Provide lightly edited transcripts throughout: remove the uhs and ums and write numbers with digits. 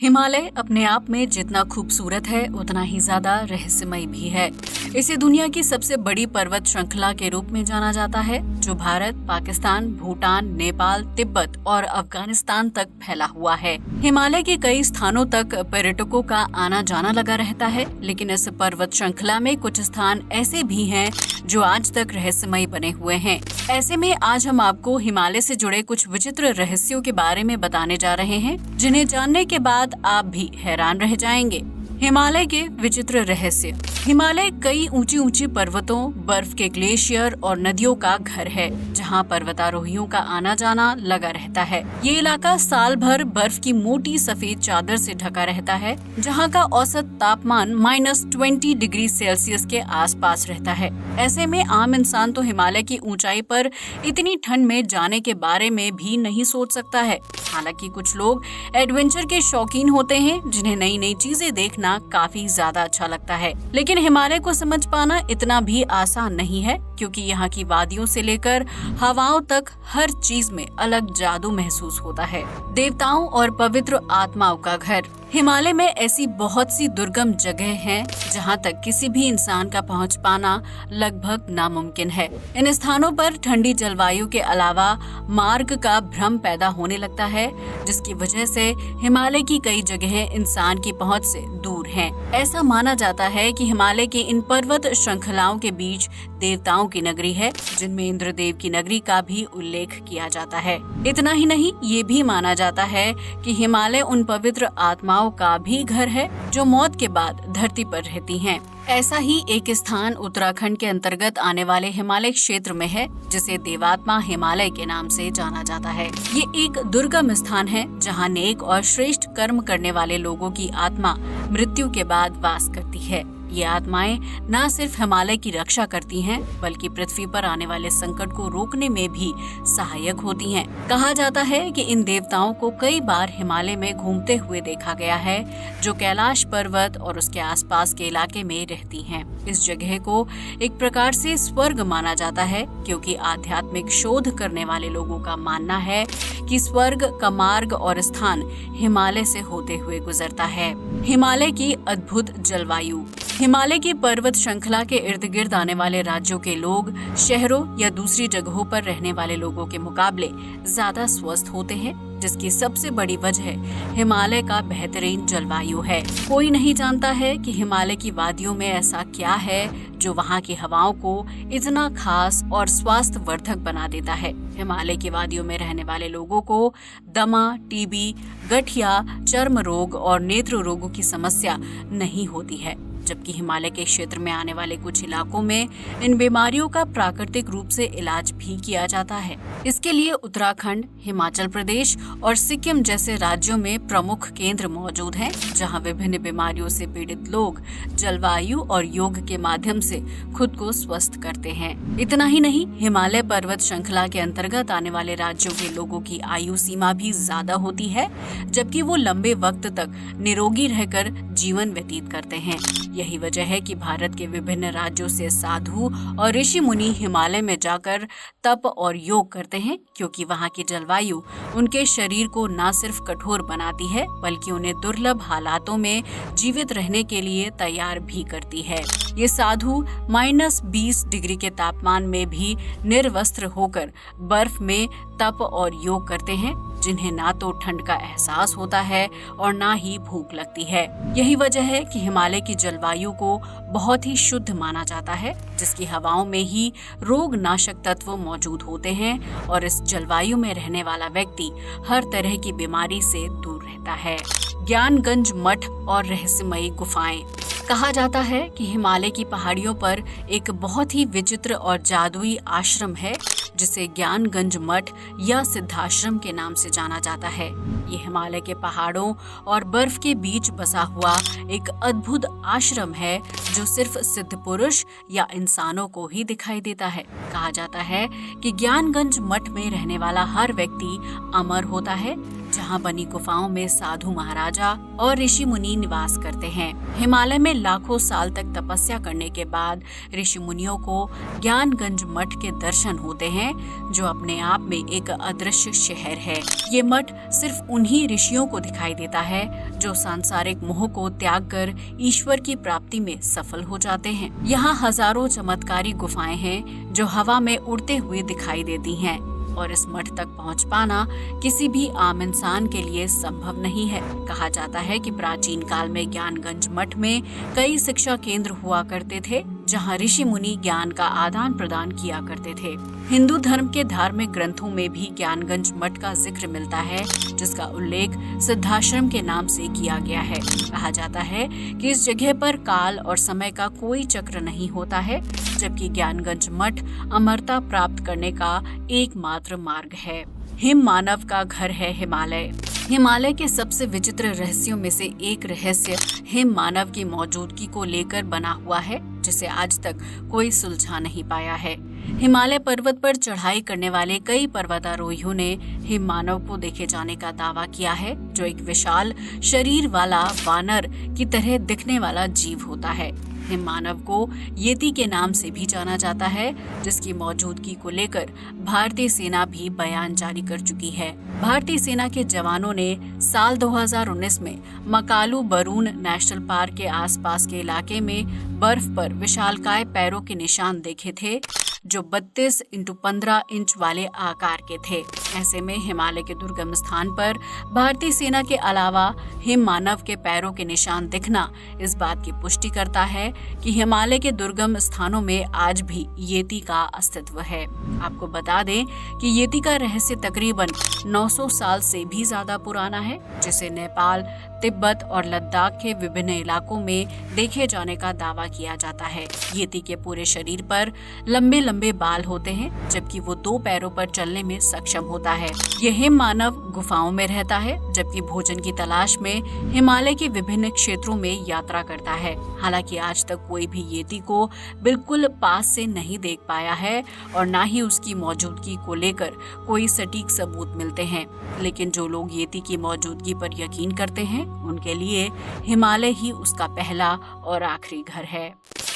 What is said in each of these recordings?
हिमालय अपने आप में जितना खूबसूरत है उतना ही ज्यादा रहस्यमय भी है। इसे दुनिया की सबसे बड़ी पर्वत श्रृंखला के रूप में जाना जाता है, जो भारत, पाकिस्तान, भूटान, नेपाल, तिब्बत और अफगानिस्तान तक फैला हुआ है। हिमालय के कई स्थानों तक पर्यटकों का आना जाना लगा रहता है, लेकिन इस पर्वत श्रृंखला में कुछ स्थान ऐसे भी हैं जो आज तक रहस्यमय बने हुए हैं। ऐसे में आज हम आपको हिमालय से जुड़े कुछ विचित्र रहस्यों के बारे में बताने जा रहे हैं, जिन्हें जानने के बाद आप भी हैरान रह जाएंगे। हिमालय के विचित्र रहस्य। हिमालय कई ऊंची ऊंची पर्वतों, बर्फ के ग्लेशियर और नदियों का घर है, जहां पर्वतारोहियों का आना जाना लगा रहता है। ये इलाका साल भर बर्फ की मोटी सफेद चादर से ढका रहता है, जहां का औसत तापमान -20 डिग्री सेल्सियस के आसपास रहता है। ऐसे में आम इंसान तो हिमालय की ऊंचाई पर इतनी ठंड में जाने के बारे में भी नहीं सोच सकता है। हालांकि कुछ लोग एडवेंचर के शौकीन होते हैं, जिन्हें नई नई चीजें देखना काफी ज्यादा अच्छा लगता है। लेकिन हिमालय को समझ पाना इतना भी आसान नहीं है, क्योंकि यहाँ की वादियों से लेकर हवाओं तक हर चीज में अलग जादू महसूस होता है। देवताओं और पवित्र आत्माओं का घर। हिमालय में ऐसी बहुत सी दुर्गम जगह हैं, जहां तक किसी भी इंसान का पहुंच पाना लगभग नामुमकिन है। इन स्थानों पर ठंडी जलवायु के अलावा मार्ग का भ्रम पैदा होने लगता है, जिसकी वजह से हिमालय की कई जगहें इंसान की पहुंच से दूर हैं। ऐसा माना जाता है कि हिमालय के इन पर्वत श्रृंखलाओं के बीच देवताओं की नगरी है, जिनमें इंद्रदेव की नगरी का भी उल्लेख किया जाता है। इतना ही नहीं, ये भी माना जाता है कि हिमालय उन पवित्र आत्माओं का भी घर है जो मौत के बाद धरती पर रहती हैं। ऐसा ही एक स्थान उत्तराखंड के अंतर्गत आने वाले हिमालय क्षेत्र में है, जिसे देवात्मा हिमालय के नाम से जाना जाता है। ये एक दुर्गम स्थान है, जहां नेक और श्रेष्ठ कर्म करने वाले लोगों की आत्मा मृत्यु के बाद वास करती है। ये आत्माएं न सिर्फ हिमालय की रक्षा करती हैं, बल्कि पृथ्वी पर आने वाले संकट को रोकने में भी सहायक होती हैं। कहा जाता है कि इन देवताओं को कई बार हिमालय में घूमते हुए देखा गया है, जो कैलाश पर्वत और उसके आसपास के इलाके में रहती हैं। इस जगह को एक प्रकार से स्वर्ग माना जाता है, क्योंकि आध्यात्मिक शोध करने वाले लोगों का मानना है कि स्वर्ग का मार्ग और स्थान हिमालय से होते हुए गुजरता है। हिमालय की अद्भुत जलवायु। हिमालय की पर्वत श्रृंखला के इर्द गिर्द आने वाले राज्यों के लोग शहरों या दूसरी जगहों पर रहने वाले लोगों के मुकाबले ज्यादा स्वस्थ होते हैं, जिसकी सबसे बड़ी वजह हिमालय का बेहतरीन जलवायु है। कोई नहीं जानता है कि हिमालय की वादियों में ऐसा क्या है जो वहाँ की हवाओं को इतना खास और स्वास्थ्यवर्धक बना देता है। हिमालय की वादियों में रहने वाले लोगों को दमा, टीबी, गठिया, चर्म रोग और नेत्र रोगों की समस्या नहीं होती है, जबकि हिमालय के क्षेत्र में आने वाले कुछ इलाकों में इन बीमारियों का प्राकृतिक रूप से इलाज भी किया जाता है। इसके लिए उत्तराखंड, हिमाचल प्रदेश और सिक्किम जैसे राज्यों में प्रमुख केंद्र मौजूद हैं, जहां विभिन्न बीमारियों से पीड़ित लोग जलवायु और योग के माध्यम से खुद को स्वस्थ करते हैं। इतना ही नहीं, हिमालय पर्वत श्रृंखला के अंतर्गत आने वाले राज्यों के लोगों की आयु सीमा भी ज्यादा होती है, जबकि वो लंबे वक्त तक निरोगी रहकर जीवन व्यतीत करते हैं। यही वजह है कि भारत के विभिन्न राज्यों से साधु और ऋषि मुनि हिमालय में जाकर तप और योग करते हैं, क्योंकि वहाँ की जलवायु उनके शरीर को न सिर्फ कठोर बनाती है, बल्कि उन्हें दुर्लभ हालातों में जीवित रहने के लिए तैयार भी करती है। ये साधु -20 डिग्री के तापमान में भी निर्वस्त्र होकर बर्फ में तप और योग करते हैं, जिन्हें ना तो ठंड का एहसास होता है और ना ही भूख लगती है। यही वजह है कि हिमालय की जलवायु को बहुत ही शुद्ध माना जाता है, जिसकी हवाओं में ही रोग नाशक तत्व मौजूद होते हैं, और इस जलवायु में रहने वाला व्यक्ति हर तरह की बीमारी से दूर रहता है। ज्ञानगंज मठ और रहस्यमयी गुफाएं। कहा जाता है कि हिमालय की पहाड़ियों पर एक बहुत ही विचित्र और जादुई आश्रम है, जिसे ज्ञानगंज मठ या सिद्धाश्रम के नाम से जाना जाता है। ये हिमालय के पहाड़ों और बर्फ के बीच बसा हुआ एक अद्भुत आश्रम है, जो सिर्फ सिद्ध पुरुष या इंसानों को ही दिखाई देता है। कहा जाता है कि ज्ञानगंज मठ में रहने वाला हर व्यक्ति अमर होता है, जहाँ बनी गुफाओं में साधु महाराजा और ऋषि मुनि निवास करते हैं। हिमालय में लाखों साल तक तपस्या करने के बाद ऋषि मुनियों को ज्ञानगंज मठ के दर्शन होते हैं, जो अपने आप में एक अदृश्य शहर है। ये मठ सिर्फ उन्हीं ऋषियों को दिखाई देता है जो सांसारिक मोह को त्याग कर ईश्वर की प्राप्ति में सफल हो जाते हैं। यहाँ हजारों चमत्कारी गुफाएं हैं जो हवा में उड़ते हुए दिखाई देती हैं, और इस मठ तक पहुंच पाना किसी भी आम इंसान के लिए संभव नहीं है। कहा जाता है कि प्राचीन काल में ज्ञानगंज मठ में कई शिक्षा केंद्र हुआ करते थे, जहां ऋषि मुनि ज्ञान का आदान प्रदान किया करते थे। हिंदू धर्म के धार्मिक ग्रंथों में भी ज्ञानगंज मठ का जिक्र मिलता है, जिसका उल्लेख सिद्धाश्रम के नाम से किया गया है। कहा जाता है कि इस जगह पर काल और समय का कोई चक्र नहीं होता है, जबकि ज्ञानगंज मठ अमरता प्राप्त करने का एकमात्र मार्ग है। हिम मानव का घर है हिमालय। हिमालय के सबसे विचित्र रहस्यों में से एक रहस्य हिम मानव की मौजूदगी को लेकर बना हुआ है, जिसे आज तक कोई सुलझा नहीं पाया है। हिमालय पर्वत पर चढ़ाई करने वाले कई पर्वतारोहियों ने हिम मानव को देखे जाने का दावा किया है, जो एक विशाल शरीर वाला वानर की तरह दिखने वाला जीव होता है। हिम मानव को येती के नाम से भी जाना जाता है, जिसकी मौजूदगी को लेकर भारतीय सेना भी बयान जारी कर चुकी है। भारतीय सेना के जवानों ने साल 2019 में मकालू बरून नेशनल पार्क के आसपास के इलाके में बर्फ पर विशालकाय पैरों के निशान देखे थे, जो 32 × 15 इंच वाले आकार के थे। ऐसे में हिमालय के दुर्गम स्थान पर भारतीय सेना के अलावा हिम मानव के पैरों के निशान दिखना इस बात की पुष्टि करता है कि हिमालय के दुर्गम स्थानों में आज भी येती का अस्तित्व है। आपको बता दें कि येती का रहस्य तकरीबन 900 साल से भी ज्यादा पुराना है, जिसे नेपाल, तिब्बत और लद्दाख के विभिन्न इलाकों में देखे जाने का दावा किया जाता है। येती के पूरे शरीर पर लंबे लंबे बाल होते हैं, जबकि वो 2 पैरों पर चलने में सक्षम होता है। यह हिम मानव गुफाओं में रहता है, जबकि भोजन की तलाश में हिमालय के विभिन्न क्षेत्रों में यात्रा करता है। हालांकि आज तक कोई भी येती को बिल्कुल पास से नहीं देख पाया है और न ही उसकी मौजूदगी को लेकर कोई सटीक सबूत मिलते हैं। लेकिन जो लोग येती की मौजूदगी पर यकीन करते हैं, उनके लिए हिमालय ही उसका पहला और आखिरी घर है।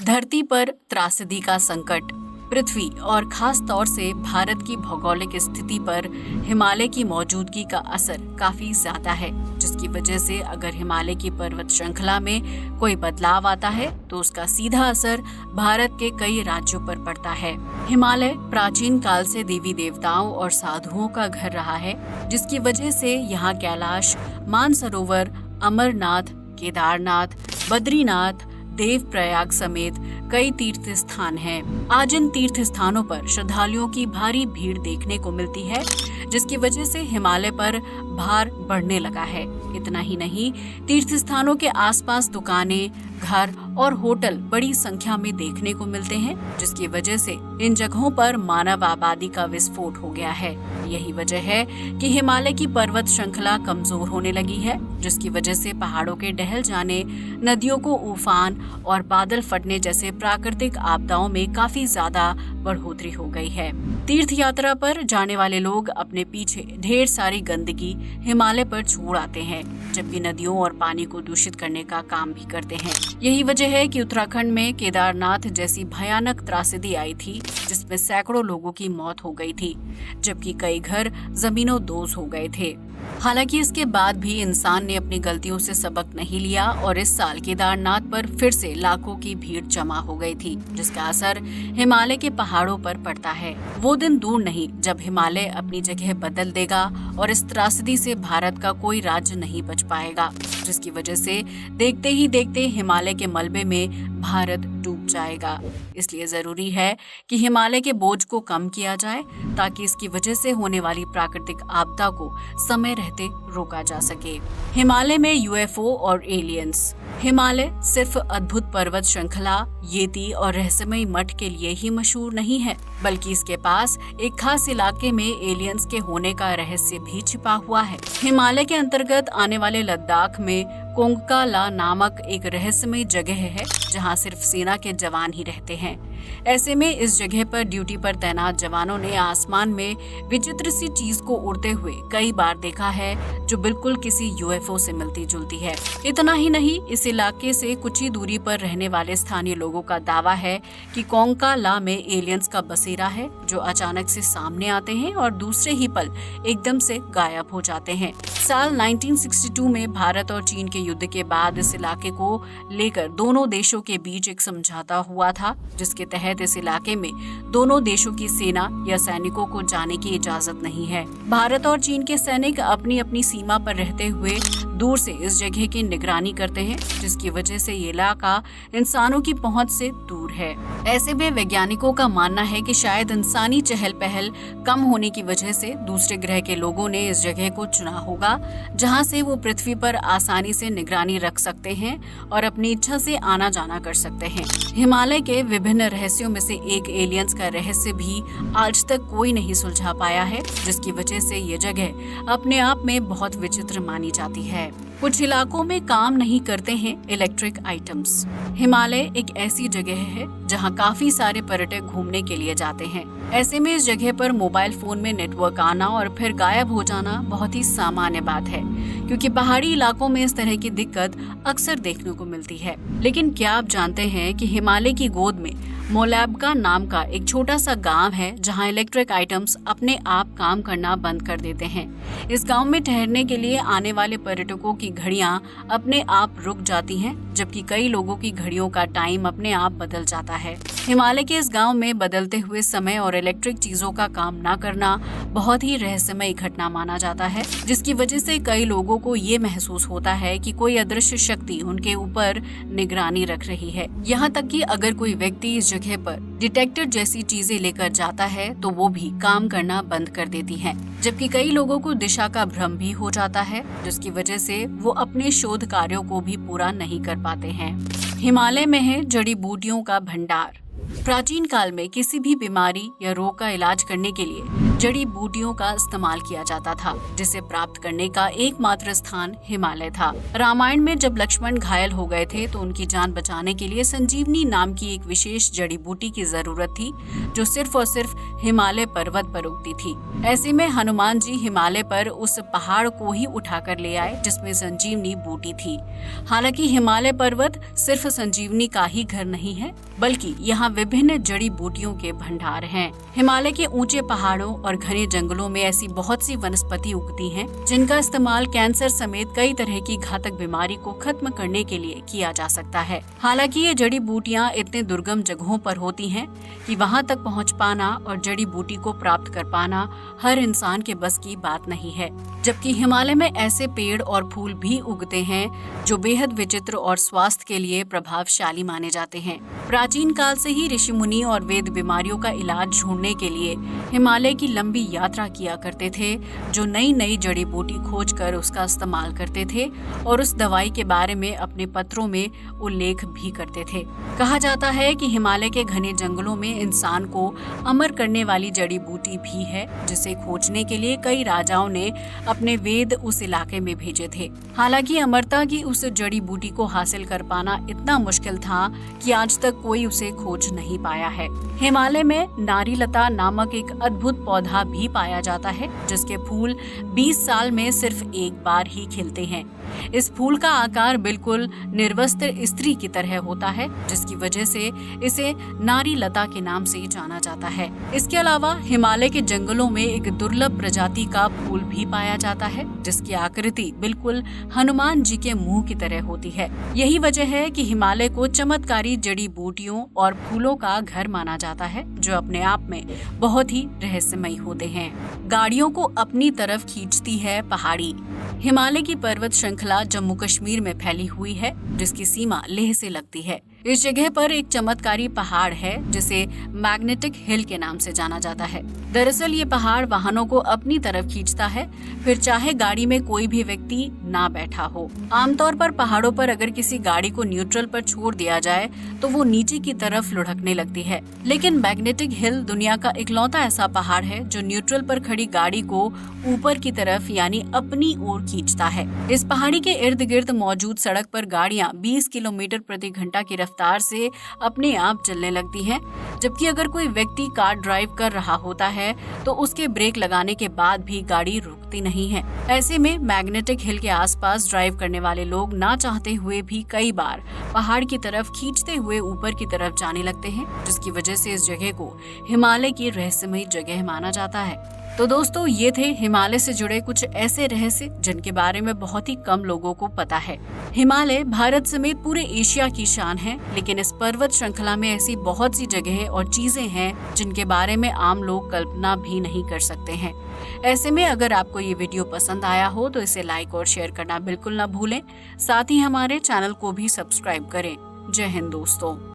धरती पर त्रासदी का संकट। पृथ्वी और खास तौर से भारत की भौगोलिक स्थिति पर हिमालय की मौजूदगी का असर काफी ज्यादा है, जिसकी वजह से अगर हिमालय की पर्वत श्रृंखला में कोई बदलाव आता है तो उसका सीधा असर भारत के कई राज्यों पर पड़ता है। हिमालय प्राचीन काल से देवी देवताओं और साधुओं का घर रहा है, जिसकी वजह से यहाँ कैलाश, मानसरोवर, अमरनाथ, केदारनाथ, बद्रीनाथ, देवप्रयाग समेत कई तीर्थ स्थान हैं। आज इन तीर्थ स्थानों पर श्रद्धालुओं की भारी भीड़ देखने को मिलती है, जिसकी वजह से हिमालय पर भार बढ़ने लगा है। इतना ही नहीं, तीर्थ स्थानों के आसपास दुकानें, घर और होटल बड़ी संख्या में देखने को मिलते हैं, जिसकी वजह से इन जगहों पर मानव आबादी का विस्फोट हो गया है। यही वजह है कि हिमालय की पर्वत श्रृंखला कमजोर होने लगी है, जिसकी वजह से पहाड़ों के ढह जाने, नदियों को उफान और बादल फटने जैसे प्राकृतिक आपदाओं में काफी ज्यादा बढ़ोतरी हो गई है। तीर्थ यात्रा पर जाने वाले लोग अपने पीछे ढेर सारी गंदगी हिमालय पर छोड़ आते हैं, जबकि नदियों और पानी को दूषित करने का काम भी करते हैं। यही वजह है कि उत्तराखंड में केदारनाथ जैसी भयानक त्रासदी आई थी, जिसमें सैकड़ों लोगों की मौत हो गई थी, जबकि कई घर जमीनों-दोज हो गए थे। हालांकि इसके बाद भी इंसान ने अपनी गलतियों से सबक नहीं लिया और इस साल केदारनाथ पर फिर से लाखों की भीड़ जमा हो गई थी, जिसका असर हिमालय के पहाड़ों पर पड़ता है। वो दिन दूर नहीं जब हिमालय अपनी जगह बदल देगा और इस त्रासदी से भारत का कोई राज्य नहीं बच पाएगा, जिसकी वजह से देखते ही देखते हिमालय के मलबे में भारत डूब जाएगा। इसलिए जरूरी है कि हिमालय के बोझ को कम किया जाए, ताकि इसकी वजह से होने वाली प्राकृतिक आपदा को समय रहते रोका जा सके। हिमालय में यूएफओ और एलियंस। हिमालय सिर्फ अद्भुत पर्वत श्रृंखला, येती और रहस्यमयी मठ के लिए ही मशहूर नहीं है, बल्कि इसके पास एक खास इलाके में एलियंस के होने का रहस्य भी छिपा हुआ है। हिमालय के अंतर्गत आने वाले लद्दाख में कोंगका ला नामक एक रहस्यमय जगह है, जहां सिर्फ सेना के जवान ही रहते हैं। ऐसे में इस जगह पर ड्यूटी पर तैनात जवानों ने आसमान में विचित्र सी चीज को उड़ते हुए कई बार देखा है, जो बिल्कुल किसी यूएफओ से मिलती जुलती है। इतना ही नहीं, इस इलाके से कुछ ही दूरी पर रहने वाले स्थानीय लोगों का दावा है कि कोंका ला में एलियंस का बसेरा है, जो अचानक से सामने आते हैं और दूसरे ही पल एकदम से गायब हो जाते हैं। साल 1962 में भारत और चीन के युद्ध के बाद इस इलाके को लेकर दोनों देशों के बीच एक समझौता हुआ था, जिसके तहत इस इलाके में दोनों देशों की सेना या सैनिकों को जाने की इजाजत नहीं है। भारत और चीन के सैनिक अपनी अपनी सीमा पर रहते हुए दूर से इस जगह की निगरानी करते हैं, जिसकी वजह से ये इलाका इंसानों की पहुंच से दूर है। ऐसे में वैज्ञानिकों का मानना है कि शायद इंसानी चहल पहल कम होने की वजह से दूसरे ग्रह के लोगों ने इस जगह को चुना होगा, जहां से वो पृथ्वी पर आसानी से निगरानी रख सकते हैं और अपनी इच्छा से आना जाना कर सकते हैं। हिमालय के विभिन्न रहस्यों में से एक एलियंस का रहस्य भी आज तक कोई नहीं सुलझा पाया है, जिसकी वजह से ये जगह अपने आप में बहुत विचित्र मानी जाती है। कुछ इलाकों में काम नहीं करते हैं इलेक्ट्रिक आइटम्स। हिमालय एक ऐसी जगह है जहां काफी सारे पर्यटक घूमने के लिए जाते हैं। ऐसे में इस जगह पर मोबाइल फोन में नेटवर्क आना और फिर गायब हो जाना बहुत ही सामान्य बात है, क्योंकि पहाड़ी इलाकों में इस तरह की दिक्कत अक्सर देखने को मिलती है। लेकिन क्या आप जानते हैं कि हिमालय की गोद में मोलैब्का नाम का एक छोटा सा गांव है, जहां इलेक्ट्रिक आइटम्स अपने आप काम करना बंद कर देते हैं। इस गांव में ठहरने के लिए आने वाले पर्यटकों की घड़ियां अपने आप रुक जाती हैं, जबकि कई लोगों की घड़ियों का टाइम अपने आप बदल जाता है। हिमालय के इस गांव में बदलते हुए समय और इलेक्ट्रिक चीजों का काम न करना बहुत ही रहस्यमय घटना माना जाता है, जिसकी वजह से कई लोगों को ये महसूस होता है कि कोई अदृश्य शक्ति उनके ऊपर निगरानी रख रही है। यहाँ तक कि अगर कोई व्यक्ति इस जगह पर डिटेक्टर जैसी चीजें लेकर जाता है तो वो भी काम करना बंद कर देती हैं, जबकि कई लोगों को दिशा का भ्रम भी हो जाता है, जिसकी वजह से वो अपने शोध कार्यों को भी पूरा नहीं कर पाते हैं। हिमालय में है जड़ी बूटियों का भंडार। प्राचीन काल में किसी भी बीमारी या रोग का इलाज करने के लिए जड़ी बूटियों का इस्तेमाल किया जाता था, जिसे प्राप्त करने का एकमात्र स्थान हिमालय था। रामायण में जब लक्ष्मण घायल हो गए थे तो उनकी जान बचाने के लिए संजीवनी नाम की एक विशेष जड़ी बूटी की जरूरत थी, जो सिर्फ और सिर्फ हिमालय पर्वत पर उगती थी। ऐसे में हनुमान जी हिमालय पर उस पहाड़ को ही उठाकर ले आए जिसमें संजीवनी बूटी थी। हालांकि हिमालय पर्वत सिर्फ संजीवनी का ही घर नहीं है, बल्कि यहाँ विभिन्न जड़ी बूटियों के भंडार हैं। हिमालय के ऊंचे पहाड़ों और घने जंगलों में ऐसी बहुत सी वनस्पति उगती हैं, जिनका इस्तेमाल कैंसर समेत कई तरह की घातक बीमारी को खत्म करने के लिए किया जा सकता है। हालांकि ये जड़ी बूटियां इतने दुर्गम जगहों पर होती हैं कि वहां तक पहुंच पाना और जड़ी बूटी को प्राप्त कर पाना हर इंसान के बस की बात नहीं है। जबकि हिमालय में ऐसे पेड़ और फूल भी उगते हैं जो बेहद विचित्र और स्वास्थ्य के लिए प्रभावशाली माने जाते हैं। प्राचीन काल से ही ऋषि मुनि और वेद बीमारियों का इलाज ढूंढने के लिए हिमालय की लंबी यात्रा किया करते थे, जो नई नई जड़ी बूटी खोज कर उसका इस्तेमाल करते थे और उस दवाई के बारे में अपने पत्रों में उल्लेख भी करते थे। कहा जाता है कि हिमालय के घने जंगलों में इंसान को अमर करने वाली जड़ी बूटी भी है, जिसे खोजने के लिए कई राजाओं ने अपने वेद उस इलाके में भेजे थे। हालांकि अमरता की उस जड़ी बूटी को हासिल कर पाना इतना मुश्किल था कि आज तक कोई उसे खोज नहीं पाया है। हिमालय में नारीलता नामक एक अद्भुत पौधा भी पाया जाता है, जिसके फूल 20 साल में सिर्फ एक बार ही खिलते हैं। इस फूल का आकार बिल्कुल निर्वस्त्र स्त्री की तरह होता है, जिसकी वजह से इसे नारीलता के नाम से जाना जाता है। इसके अलावा हिमालय के जंगलों में एक दुर्लभ प्रजाति का फूल भी पाया जाता है, जिसकी आकृति बिल्कुल हनुमान जी के मुंह की तरह होती है। यही वजह है कि हिमालय को चमत्कारी जड़ी बूटियों और फूलों का घर माना जाता है, जो अपने आप में बहुत ही रहस्यमयी होते हैं। गाड़ियों को अपनी तरफ खींचती है पहाड़ी। हिमालय की पर्वत श्रृंखला जम्मू कश्मीर में फैली हुई है, जिसकी सीमा लेह से लगती है। इस जगह पर एक चमत्कारी पहाड़ है जिसे मैग्नेटिक हिल के नाम से जाना जाता है। दरअसल ये पहाड़ वाहनों को अपनी तरफ खींचता है, फिर चाहे गाड़ी में कोई भी व्यक्ति ना बैठा हो। आमतौर पर पहाड़ों पर अगर किसी गाड़ी को न्यूट्रल पर छोड़ दिया जाए तो वो नीचे की तरफ लुढ़कने लगती है, लेकिन मैग्नेटिक हिल दुनिया का इकलौता ऐसा पहाड़ है जो न्यूट्रल पर खड़ी गाड़ी को ऊपर की तरफ यानी अपनी ओर खींचता है। इस पहाड़ी के इर्द गिर्द मौजूद सड़क पर गाड़ियां 20 किलोमीटर प्रति घंटा की रफ्तार से अपने आप चलने लगती हैं, जबकि अगर कोई व्यक्ति कार ड्राइव कर रहा होता है तो उसके ब्रेक लगाने के बाद भी गाड़ी रुकती नहीं है। ऐसे में मैग्नेटिक हिल के आसपास ड्राइव करने वाले लोग ना चाहते हुए भी कई बार पहाड़ की तरफ खींचते हुए ऊपर की तरफ जाने लगते हैं, जिसकी वजह से इस जगह को हिमालय की रहस्यमयी जगह माना जाता है। तो दोस्तों, ये थे हिमालय से जुड़े कुछ ऐसे रहस्य जिनके बारे में बहुत ही कम लोगों को पता है। हिमालय भारत समेत पूरे एशिया की शान है, लेकिन इस पर्वत श्रृंखला में ऐसी बहुत सी जगहें और चीजें हैं जिनके बारे में आम लोग कल्पना भी नहीं कर सकते हैं। ऐसे में अगर आपको ये वीडियो पसंद आया हो तो इसे लाइक और शेयर करना बिल्कुल ना भूलें। साथ ही हमारे चैनल को भी सब्सक्राइब करें। जय हिंद दोस्तों।